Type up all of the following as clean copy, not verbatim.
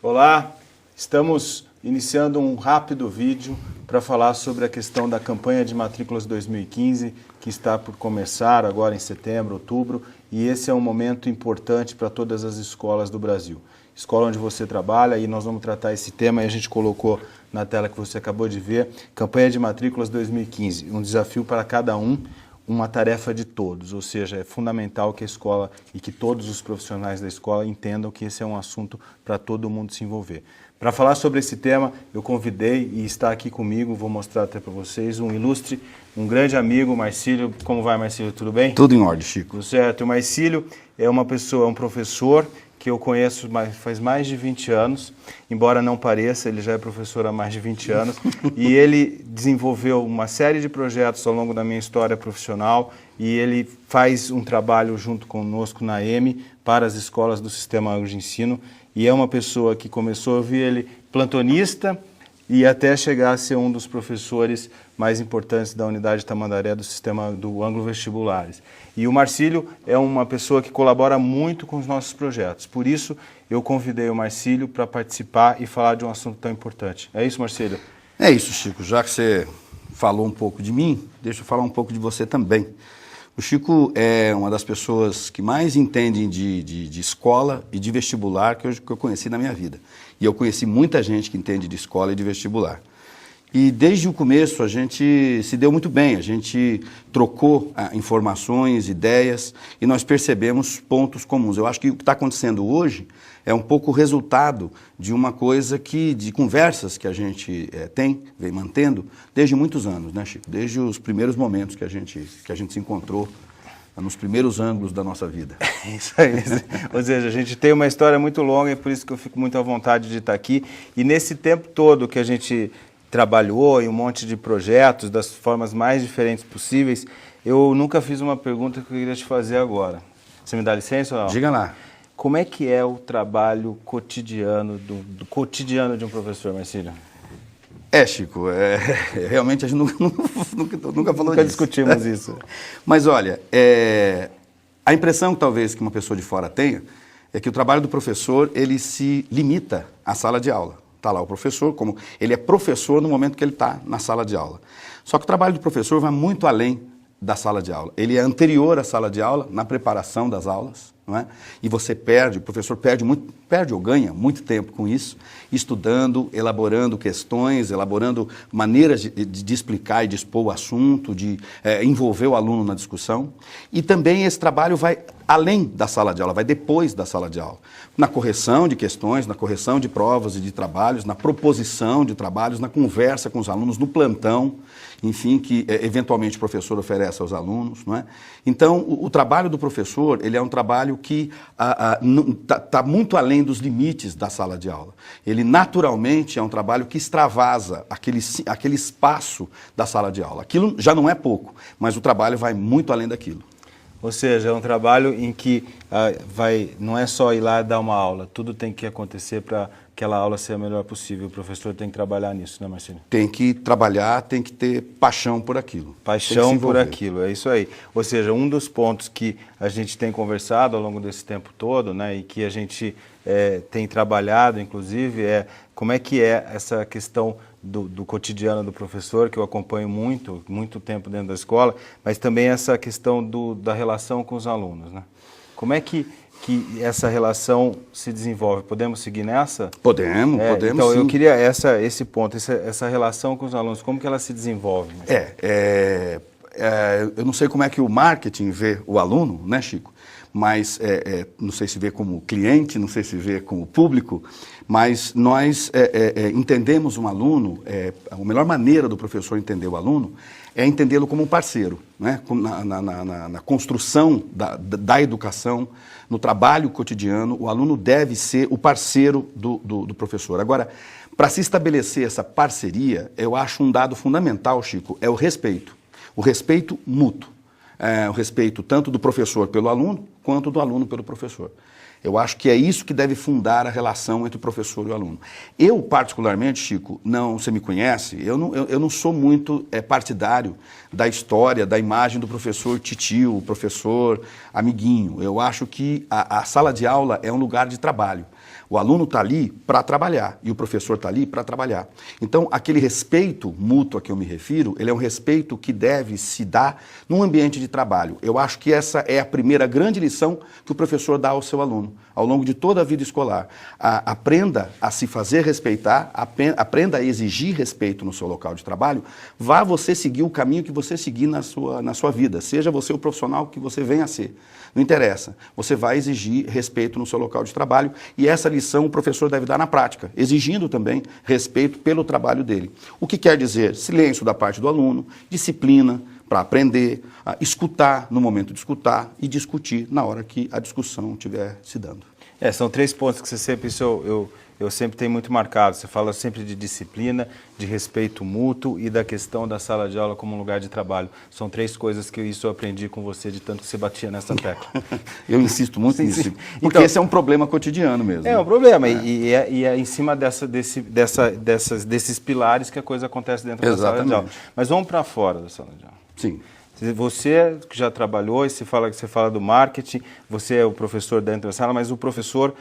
Olá, estamos iniciando um rápido vídeo para falar sobre a questão da campanha de matrículas 2015, que está por começar agora em setembro, outubro, e esse é um momento importante para todas as escolas do Brasil. Escola onde você trabalha, e nós vamos tratar esse tema, e a gente colocou na tela que você acabou de ver, campanha de matrículas 2015, um desafio para cada um, uma tarefa de todos, ou seja, é fundamental que a escola e que todos os profissionais da escola entendam que esse é um assunto para todo mundo se envolver. Para falar sobre esse tema, eu convidei e está aqui comigo, vou mostrar até para vocês, um ilustre, um grande amigo, Marcílio. Como vai, Marcílio? Tudo bem? Tudo em ordem, Chico. Tudo certo. O Marcílio é uma pessoa, um professor que eu conheço faz mais de 20 anos, embora não pareça, ele já é professor há mais de 20 anos, e ele desenvolveu uma série de projetos ao longo da minha história profissional, e ele faz um trabalho junto conosco na EME para as escolas do Sistema Único de Ensino, e é uma pessoa que começou, eu vi ele plantonista, e até chegar a ser um dos professores mais importantes da unidade Tamandaré do sistema do Ângulo Vestibulares. E o Marcílio é uma pessoa que colabora muito com os nossos projetos. Por isso, eu convidei o Marcílio para participar e falar de um assunto tão importante. É isso, Marcílio? É isso, Chico. Já que você falou um pouco de mim, deixa eu falar um pouco de você também. O Chico é uma das pessoas que mais entendem de escola e de vestibular que eu conheci na minha vida. E eu conheci muita gente que entende de escola e de vestibular. E desde o começo a gente se deu muito bem, a gente trocou informações, ideias e nós percebemos pontos comuns. Eu acho que o que está acontecendo hoje é um pouco o resultado de uma coisa de conversas que a gente vem mantendo desde muitos anos, né, Chico? Desde os primeiros momentos que a gente se encontrou, nos primeiros ângulos da nossa vida. Isso aí. Ou seja, a gente tem uma história muito longa e por isso que eu fico muito à vontade de estar aqui. E nesse tempo todo que a gente trabalhou em um monte de projetos, das formas mais diferentes possíveis, eu nunca fiz uma pergunta que eu queria te fazer agora. Você me dá licença ou não? Diga lá. Como é que é o trabalho cotidiano, do cotidiano de um professor, Marcílio? Chico, realmente a gente nunca falou disso. Nunca discutimos isso. Mas olha, a impressão que talvez que uma pessoa de fora tenha é que o trabalho do professor, ele se limita à sala de aula. Está lá o professor, como ele é professor no momento que ele está na sala de aula. Só que o trabalho do professor vai muito além da sala de aula. Ele é anterior à sala de aula, na preparação das aulas, não é? E você o professor perde ou ganha muito tempo com isso, estudando, elaborando questões, elaborando maneiras de explicar e de expor o assunto, de envolver o aluno na discussão. E também esse trabalho vai além da sala de aula, vai depois da sala de aula. Na correção de questões, na correção de provas e de trabalhos, na proposição de trabalhos, na conversa com os alunos, no plantão, enfim, que eventualmente o professor oferece aos alunos, não é? Então, o trabalho do professor, ele é um trabalho que está muito além dos limites da sala de aula. Ele, naturalmente, é um trabalho que extravasa aquele espaço da sala de aula. Aquilo já não é pouco, mas o trabalho vai muito além daquilo. Ou seja, é um trabalho em que não é só ir lá dar uma aula, tudo tem que acontecer para aquela aula ser a melhor possível. O professor tem que trabalhar nisso, né, Marcílio? Tem que trabalhar, tem que ter paixão por aquilo. Paixão por aquilo, é isso aí. Ou seja, um dos pontos que a gente tem conversado ao longo desse tempo todo, né, e que a gente tem trabalhado, inclusive, é como é que é essa questão do cotidiano do professor, que eu acompanho muito tempo dentro da escola, mas também essa questão da relação com os alunos, né? Como é que essa relação se desenvolve? Podemos seguir nessa? Podemos então, sim. eu queria esse ponto, essa relação com os alunos, como que ela se desenvolve? Eu não sei como é que o marketing vê o aluno, né, Chico? Mas não sei se vê como cliente, não sei se vê como público, mas nós entendemos um aluno, a melhor maneira do professor entender o aluno é entendê-lo como um parceiro, né? Na construção da educação, no trabalho cotidiano, o aluno deve ser o parceiro do professor. Agora, para se estabelecer essa parceria, eu acho um dado fundamental, Chico, é o respeito mútuo. O respeito tanto do professor pelo aluno, quanto do aluno pelo professor. Eu acho que é isso que deve fundar a relação entre o professor e o aluno. Eu, particularmente, Chico, você me conhece, eu não sou muito partidário da história, da imagem do professor titio, professor amiguinho. Eu acho que a sala de aula é um lugar de trabalho. O aluno está ali para trabalhar e o professor está ali para trabalhar. Então, aquele respeito mútuo a que eu me refiro, ele é um respeito que deve se dar num ambiente de trabalho. Eu acho que essa é a primeira grande lição que o professor dá ao seu aluno, ao longo de toda a vida escolar. Aprenda a se fazer respeitar, aprenda a exigir respeito no seu local de trabalho, vá você seguir o caminho que você seguir na sua vida, seja você o profissional que você venha a ser. Não interessa, você vai exigir respeito no seu local de trabalho e essa lição o professor deve dar na prática, exigindo também respeito pelo trabalho dele. O que quer dizer silêncio da parte do aluno, disciplina para aprender, escutar no momento de escutar e discutir na hora que a discussão estiver se dando. São 3 pontos que você sempre, eu sempre tenho muito marcado. Você fala sempre de disciplina, de respeito mútuo e da questão da sala de aula como um lugar de trabalho. São 3 coisas que eu aprendi com você de tanto que você batia nessa tecla. Eu insisto muito nisso, sim. Porque então, esse é um problema cotidiano mesmo. É um problema e é em cima desses pilares que a coisa acontece dentro da sala de aula. Mas vamos para fora da sala de aula. Sim. Você que já trabalhou, e você fala do marketing, você é o professor dentro da sala, mas o professor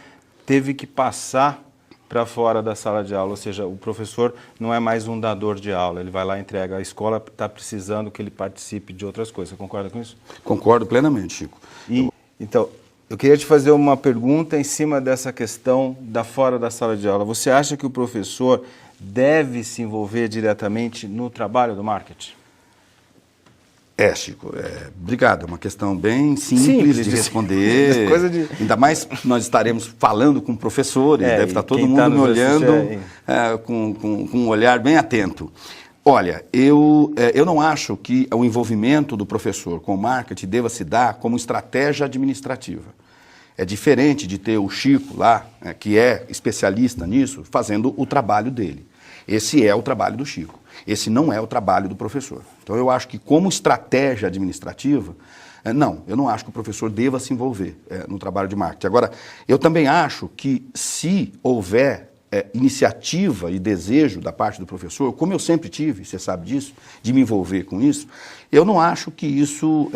teve que passar para fora da sala de aula, ou seja, o professor não é mais um dador de aula, ele vai lá e entrega, a escola está precisando que ele participe de outras coisas. Você concorda com isso? Concordo plenamente, Chico. Então, eu queria te fazer uma pergunta em cima dessa questão da fora da sala de aula. Você acha que o professor deve se envolver diretamente no trabalho do marketing? Chico, obrigado. É uma questão bem simples de responder. Ainda mais que nós estaremos falando com professores, deve estar todo mundo me olhando com um olhar bem atento. Olha, eu não acho que o envolvimento do professor com o marketing deva se dar como estratégia administrativa. É diferente de ter o Chico lá, que é especialista nisso, fazendo o trabalho dele. Esse é o trabalho do Chico. Esse não é o trabalho do professor. Então, eu acho que como estratégia administrativa, eu não acho que o professor deva se envolver no trabalho de marketing. Agora, eu também acho que se houver iniciativa e desejo da parte do professor, como eu sempre tive, você sabe disso, de me envolver com isso, eu não acho que isso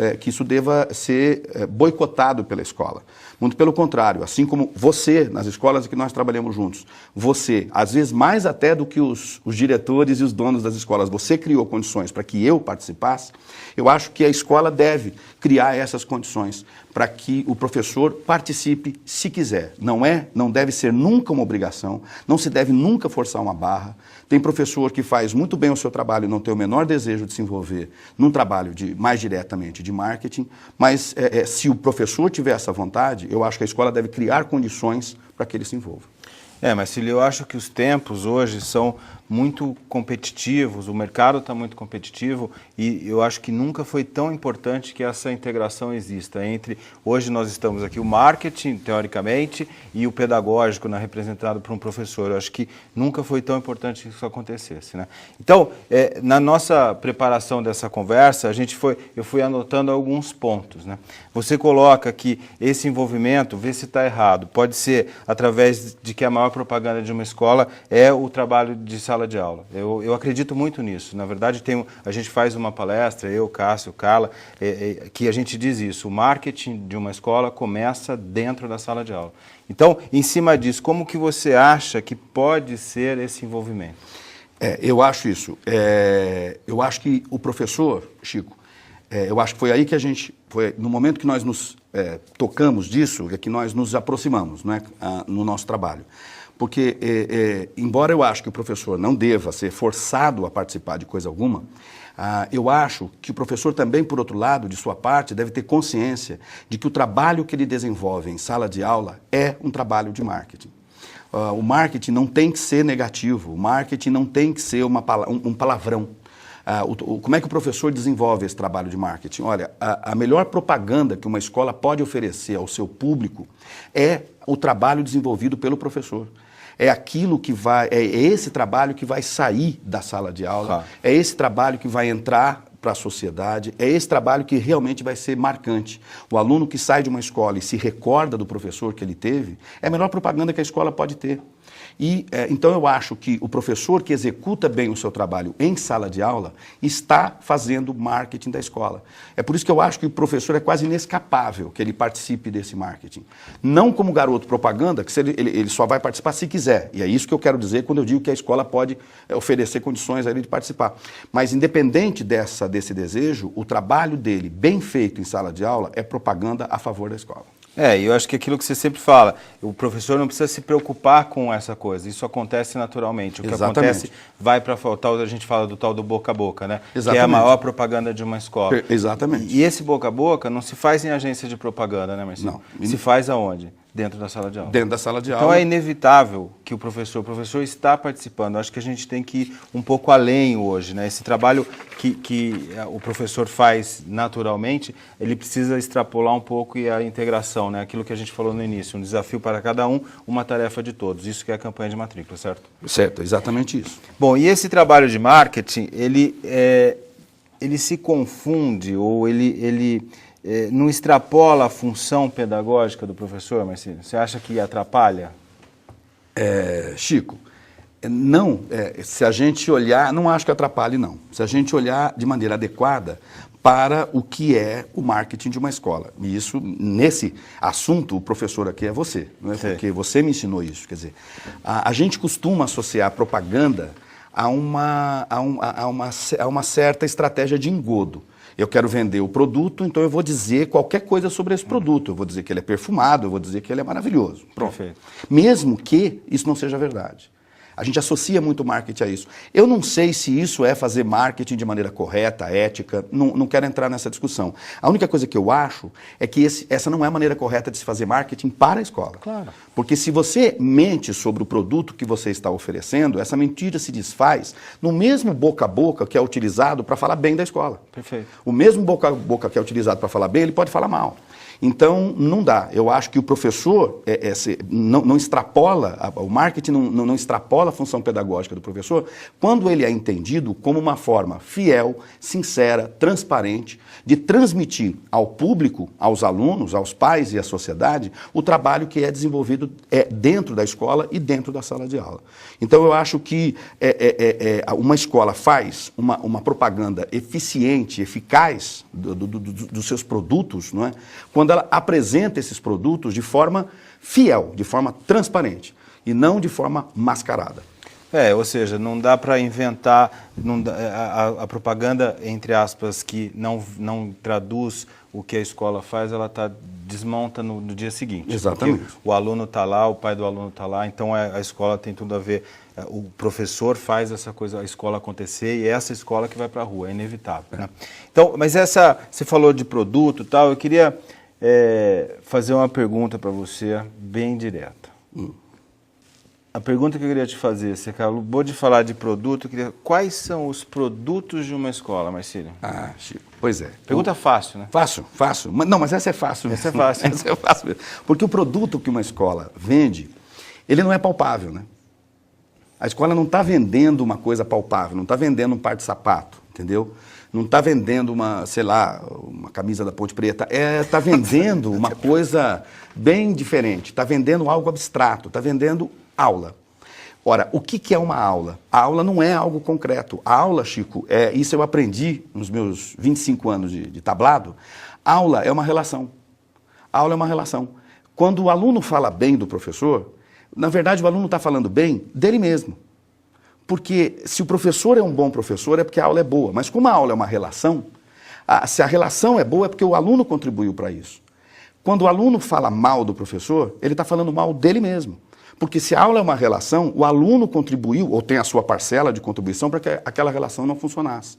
deva ser boicotado pela escola. Muito pelo contrário, assim como você, nas escolas em que nós trabalhamos juntos, você, às vezes mais até do que os diretores e os donos das escolas, você criou condições para que eu participasse, eu acho que a escola deve criar essas condições para que o professor participe se quiser. Não deve ser nunca uma obrigação, não se deve nunca forçar uma barra. Tem professor que faz muito bem o seu trabalho e não tem o menor desejo de se envolver num trabalho mais diretamente de marketing, mas se o professor tiver essa vontade, eu acho que a escola deve criar condições para que ele se envolva. Mas Cílio, eu acho que os tempos hoje são muito competitivos, o mercado está muito competitivo e eu acho que nunca foi tão importante que essa integração exista entre, hoje nós estamos aqui, o marketing, teoricamente, e o pedagógico, representado por um professor. Eu acho que nunca foi tão importante que isso acontecesse, né? Então, na nossa preparação dessa conversa, eu fui anotando alguns pontos, né? Você coloca que esse envolvimento, vê se está errado, pode ser através de que a maior propaganda de uma escola é o trabalho de sala de aula. Eu acredito muito nisso. Na verdade, a gente faz uma palestra, eu, Cássio, Carla, que a gente diz isso. O marketing de uma escola começa dentro da sala de aula. Então, em cima disso, como que você acha que pode ser esse envolvimento? Eu acho isso. Eu acho que o professor, Chico, eu acho que foi aí que no momento que nós nos tocamos disso, é que nós nos aproximamos, né, no nosso trabalho. Porque, embora eu acho que o professor não deva ser forçado a participar de coisa alguma, eu acho que o professor também, por outro lado, de sua parte, deve ter consciência de que o trabalho que ele desenvolve em sala de aula é um trabalho de marketing. O marketing não tem que ser negativo, o marketing não tem que ser um palavrão. Como é que o professor desenvolve esse trabalho de marketing? Olha, a melhor propaganda que uma escola pode oferecer ao seu público é o trabalho desenvolvido pelo professor. É esse trabalho que vai sair da sala de aula, é esse trabalho que vai entrar para a sociedade, é esse trabalho que realmente vai ser marcante. O aluno que sai de uma escola e se recorda do professor que ele teve, é a melhor propaganda que a escola pode ter. E, então eu acho que o professor que executa bem o seu trabalho em sala de aula está fazendo marketing da escola. É por isso que eu acho que o professor é quase inescapável que ele participe desse marketing. Não como garoto propaganda, que ele só vai participar se quiser. E é isso que eu quero dizer quando eu digo que a escola pode oferecer condições a ele de participar. Mas independente desse desejo, o trabalho dele, bem feito em sala de aula, é propaganda a favor da escola. E eu acho que aquilo que você sempre fala, o professor não precisa se preocupar com essa coisa, isso acontece naturalmente. O que acontece vai para faltar, a gente fala do tal do boca a boca, né? Exatamente. Que é a maior propaganda de uma escola. Exatamente. E esse boca a boca não se faz em agência de propaganda, né, Marcelo? Não. Se faz aonde? Dentro da sala de aula. Dentro da sala de aula. Então é inevitável que o professor está participando. Acho que a gente tem que ir um pouco além hoje, né? Esse trabalho que o professor faz naturalmente, ele precisa extrapolar um pouco e a integração, né? Aquilo que a gente falou no início, um desafio para cada um, uma tarefa de todos. Isso que é a campanha de matrícula, certo? Certo, exatamente isso. Bom, e esse trabalho de marketing, ele se confunde ou ele não extrapola a função pedagógica do professor, Marcelo? Você acha que atrapalha? Chico, não, se a gente olhar, não acho que atrapalhe, não. Se a gente olhar de maneira adequada para o que é o marketing de uma escola. E isso, nesse assunto, o professor aqui é você, não é? Porque você me ensinou isso. Quer dizer, a gente costuma associar propaganda a uma certa estratégia de engodo. Eu quero vender o produto, então eu vou dizer qualquer coisa sobre esse produto. Eu vou dizer que ele é perfumado, eu vou dizer que ele é maravilhoso. Pronto. Perfeito. Mesmo que isso não seja verdade. A gente associa muito marketing a isso. Eu não sei se isso é fazer marketing de maneira correta, ética, não quero entrar nessa discussão. A única coisa que eu acho é que essa não é a maneira correta de se fazer marketing para a escola. Claro. Porque se você mente sobre o produto que você está oferecendo, essa mentira se desfaz no mesmo boca a boca que é utilizado para falar bem da escola. Perfeito. O mesmo boca a boca que é utilizado para falar bem, ele pode falar mal. Então, não dá. Eu acho que o professor não extrapola, o marketing não extrapola a função pedagógica do professor quando ele é entendido como uma forma fiel, sincera, transparente, de transmitir ao público, aos alunos, aos pais e à sociedade, o trabalho que é desenvolvido dentro da escola e dentro da sala de aula. Então, eu acho que uma escola faz uma propaganda eficiente, eficaz dos seus produtos, não é? Quando ela apresenta esses produtos de forma fiel, de forma transparente, e não de forma mascarada. Ou seja, não dá para inventar a propaganda, entre aspas, que não traduz o que a escola faz, ela desmonta no dia seguinte. Exatamente. Porque o aluno está lá, o pai do aluno está lá, então a escola tem tudo a ver. O professor faz essa coisa, a escola acontecer, e é essa escola que vai para a rua, é inevitável. Né? Então, mas você falou de produto e tal, eu queria fazer uma pergunta para você bem direta. A pergunta que eu queria te fazer, você acabou de falar de produto, quais são os produtos de uma escola, Marcílio? Chico, pois é. Pergunta fácil, né? Fácil. Mas essa é fácil. Essa é fácil. Essa é fácil mesmo. Porque o produto que uma escola vende, ele não é palpável, né? A escola não está vendendo uma coisa palpável, não está vendendo um par de sapato, entendeu? Não está vendendo uma camisa da Ponte Preta, está vendendo uma coisa bem diferente, está vendendo algo abstrato, está vendendo aula. Ora, o que é uma aula? A aula não é algo concreto. A aula, Chico, isso eu aprendi nos meus 25 anos de tablado, aula é uma relação. A aula é uma relação. Quando o aluno fala bem do professor, na verdade o aluno está falando bem dele mesmo. Porque se o professor é um bom professor, é porque a aula é boa. Mas como a aula é uma relação, se a relação é boa, é porque o aluno contribuiu para isso. Quando o aluno fala mal do professor, ele está falando mal dele mesmo. Porque se a aula é uma relação, o aluno contribuiu, ou tem a sua parcela de contribuição para que aquela relação não funcionasse.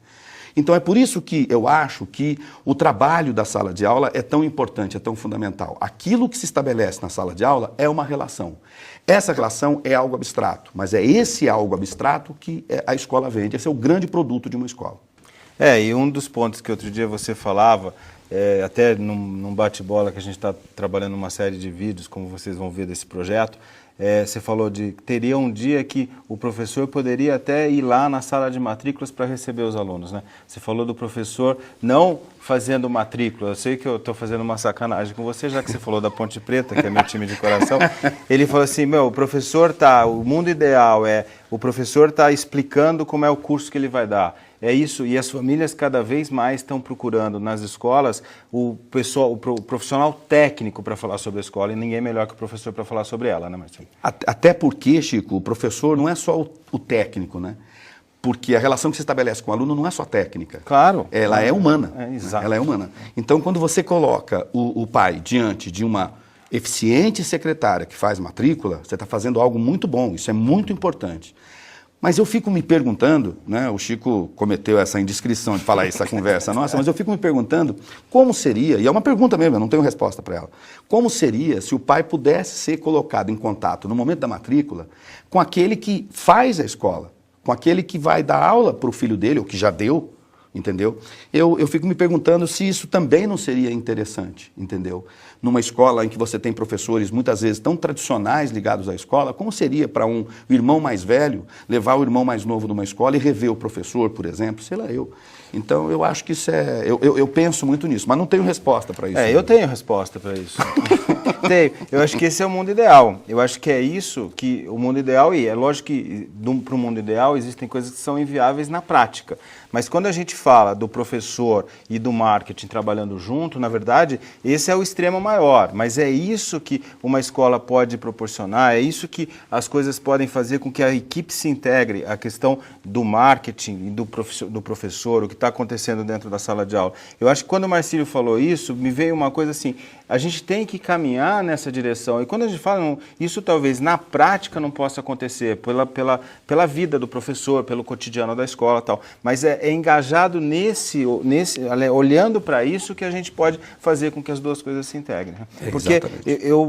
Então é por isso que eu acho que o trabalho da sala de aula é tão importante, é tão fundamental. Aquilo que se estabelece na sala de aula é uma relação. Essa relação é algo abstrato, mas é esse algo abstrato que a escola vende. Esse é o grande produto de uma escola. E um dos pontos que outro dia você falava, até num bate-bola que a gente está trabalhando uma série de vídeos, como vocês vão ver desse projeto, você falou de teria um dia que o professor poderia até ir lá na sala de matrículas para receber os alunos, né? Você falou do professor não fazendo matrícula. Eu sei que eu estou fazendo uma sacanagem com você, já que você falou da Ponte Preta, que é meu time de coração. Ele falou assim, o professor o mundo ideal o professor está explicando como é o curso que ele vai dar. É isso, e as famílias cada vez mais estão procurando nas escolas o profissional técnico para falar sobre a escola, e ninguém melhor que o professor para falar sobre ela, né, Marcelo? Até porque, Chico, o professor não é só o técnico, né? Porque a relação que se estabelece com o aluno não é só técnica. Claro. Ela é humana. Exato. Ela é humana. Então, quando você coloca o pai diante de uma eficiente secretária que faz matrícula, você está fazendo algo muito bom, isso é muito importante. Mas eu fico me perguntando, né, o Chico cometeu essa indiscrição de falar essa conversa nossa, mas eu fico me perguntando como seria, e é uma pergunta mesmo, eu não tenho resposta para ela, como seria se o pai pudesse ser colocado em contato no momento da matrícula com aquele que faz a escola, com aquele que vai dar aula para o filho dele, ou que já deu, entendeu? Eu fico me perguntando se isso também não seria interessante, entendeu? Numa escola em que você tem professores muitas vezes tão tradicionais ligados à escola, como seria para um irmão mais velho levar o irmão mais novo numa escola e rever o professor, por exemplo, sei lá eu. Então eu acho que isso eu penso muito nisso, mas não tenho resposta para isso. Eu tenho resposta para isso. Eu acho que esse é o mundo ideal. Eu acho que é isso que o mundo ideal é. É lógico que para o mundo ideal existem coisas que são inviáveis na prática. Mas quando a gente fala do professor e do marketing trabalhando junto, na verdade, esse é o extremo maior. Mas é isso que uma escola pode proporcionar, é isso que as coisas podem fazer com que a equipe se integre, a questão do marketing e do professor, o que está acontecendo dentro da sala de aula. Eu acho que quando o Marcílio falou isso, me veio uma coisa assim, a gente tem que caminhar nessa direção. E quando a gente fala, isso talvez na prática não possa acontecer, pela vida do professor, pelo cotidiano da escola e tal. Mas é engajado olhando para isso que a gente pode fazer com que as duas coisas se integrem. Porque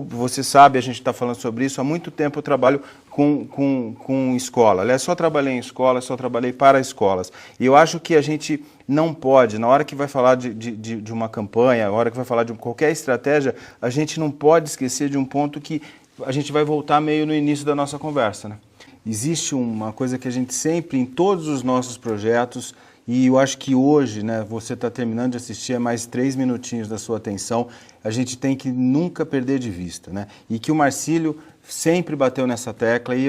você sabe, a gente está falando sobre isso, há muito tempo eu trabalho com escola. Aliás, só trabalhei em escola, só trabalhei para escolas. E eu acho que a gente não pode, na hora que vai falar de uma campanha, na hora que vai falar de qualquer estratégia, a gente não pode esquecer de um ponto que a gente vai voltar meio no início da nossa conversa, né? Existe uma coisa que a gente sempre, em todos os nossos projetos, e eu acho que hoje, né, você está terminando de assistir, é mais 3 minutinhos da sua atenção, a gente tem que nunca perder de vista, né? E que o Marcílio sempre bateu nessa tecla e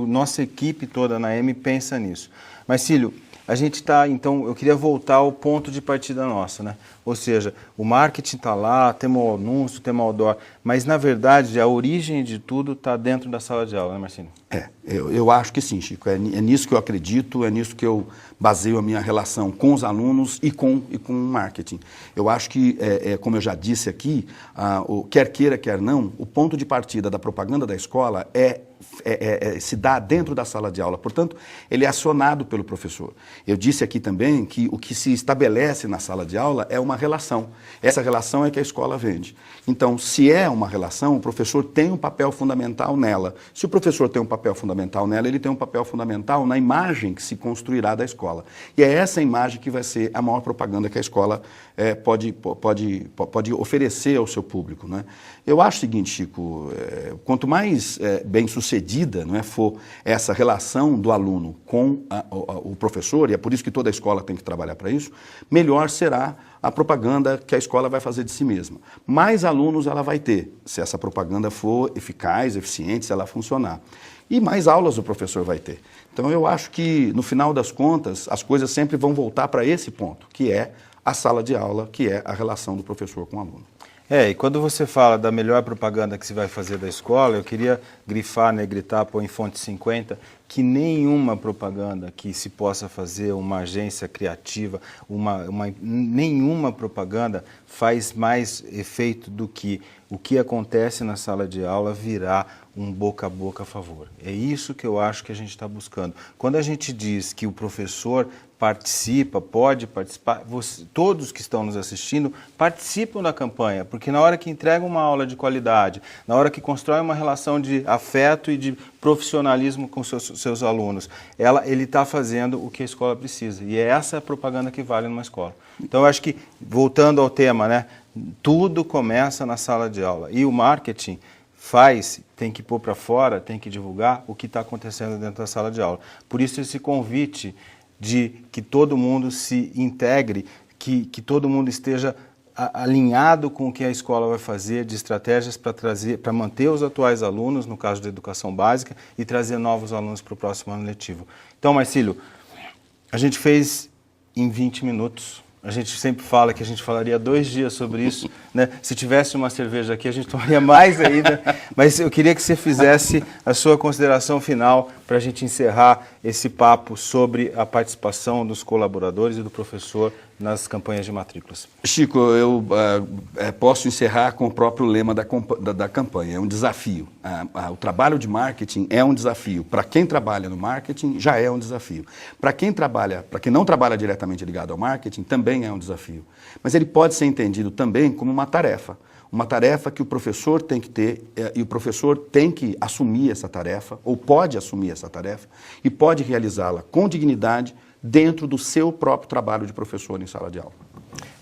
nossa equipe toda na M pensa nisso. Marcílio, a gente está, então, eu queria voltar ao ponto de partida nossa, né? Ou seja, o marketing está lá, temos o anúncio, temos o outdoor, mas, na verdade, a origem de tudo está dentro da sala de aula, né, Marcílio? Eu acho que sim, Chico. É nisso que eu acredito, é nisso que eu baseio a minha relação com os alunos e com o marketing. Eu acho que, como eu já disse aqui, quer queira, quer não, o ponto de partida da propaganda da escola se dá dentro da sala de aula. Portanto, ele é acionado pelo professor. Eu disse aqui também que o que se estabelece na sala de aula é uma relação. Essa relação é que a escola vende. Então, se é uma relação, o professor tem um papel fundamental nela. Se o professor tem um papel fundamental nela, ele tem um papel fundamental na imagem que se construirá da escola. E é essa imagem que vai ser a maior propaganda que a escola pode oferecer ao seu público, né? Eu acho o seguinte, Chico, quanto mais bem-sucedida, não é, for essa relação do aluno com o professor, e é por isso que toda a escola tem que trabalhar para isso, melhor será a propaganda que a escola vai fazer de si mesma. Mais alunos ela vai ter, se essa propaganda for eficaz, eficiente, se ela funcionar. E mais aulas o professor vai ter. Então eu acho que, no final das contas, as coisas sempre vão voltar para esse ponto, que é a sala de aula, que é a relação do professor com o aluno. E quando você fala da melhor propaganda que se vai fazer da escola, eu queria grifar, né, gritar, pôr em fonte 50, que nenhuma propaganda que se possa fazer, uma agência criativa, nenhuma propaganda faz mais efeito do que o que acontece na sala de aula virar um boca a boca a favor. É isso que eu acho que a gente está buscando. Quando a gente diz que o professor participa, pode participar, todos que estão nos assistindo participam da campanha, porque na hora que entrega uma aula de qualidade, na hora que constrói uma relação de afeto e de profissionalismo com seus alunos. Ele está fazendo o que a escola precisa. E é essa a propaganda que vale numa escola. Então, eu acho que, voltando ao tema, né, tudo começa na sala de aula. E o marketing tem que pôr para fora, tem que divulgar o que está acontecendo dentro da sala de aula. Por isso, esse convite de que todo mundo se integre, que todo mundo esteja alinhado com o que a escola vai fazer, de estratégias para manter os atuais alunos, no caso da educação básica, e trazer novos alunos para o próximo ano letivo. Então, Marcílio, a gente fez em 20 minutos. A gente sempre fala que a gente falaria 2 dias sobre isso, né? Se tivesse uma cerveja aqui, a gente tomaria mais ainda. Mas eu queria que você fizesse a sua consideração final para a gente encerrar esse papo sobre a participação dos colaboradores e do professor nas campanhas de matrículas. Chico, eu posso encerrar com o próprio lema da campanha, é um desafio. O trabalho de marketing é um desafio. Para quem trabalha no marketing, já é um desafio. Para quem não trabalha diretamente ligado ao marketing, também é um desafio. Mas ele pode ser entendido também como uma tarefa que o professor tem que ter, e o professor tem que assumir essa tarefa, ou pode assumir essa tarefa, e pode realizá-la com dignidade, dentro do seu próprio trabalho de professor em sala de aula.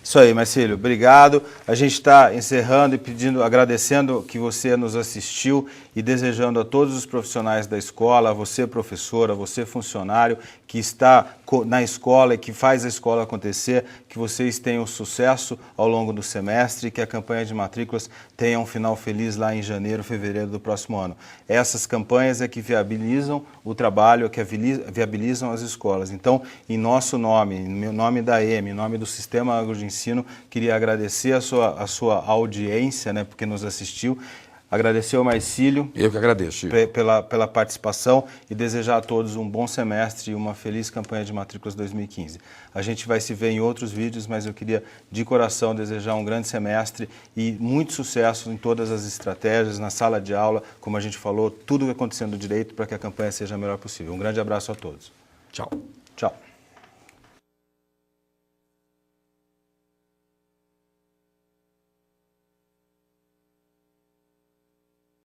Isso aí, Marcílio, obrigado. A gente está encerrando e agradecendo que você nos assistiu e desejando a todos os profissionais da escola, a você professor, a você funcionário que está na escola e que faz a escola acontecer, que vocês tenham sucesso ao longo do semestre e que a campanha de matrículas tenha um final feliz lá em janeiro, fevereiro do próximo ano. Essas campanhas é que viabilizam o trabalho, que viabilizam as escolas. Então, em nosso nome, em nome da EME, em nome do Sistema Agro de Ensino, queria agradecer a sua audiência, né, porque nos assistiu. Agradecer ao Marcílio. Eu que agradeço, Chico. Pela participação e desejar a todos um bom semestre e uma feliz campanha de matrículas 2015. A gente vai se ver em outros vídeos, mas eu queria de coração desejar um grande semestre e muito sucesso em todas as estratégias, na sala de aula, como a gente falou, tudo acontecendo direito para que a campanha seja a melhor possível. Um grande abraço a todos. Tchau. Tchau.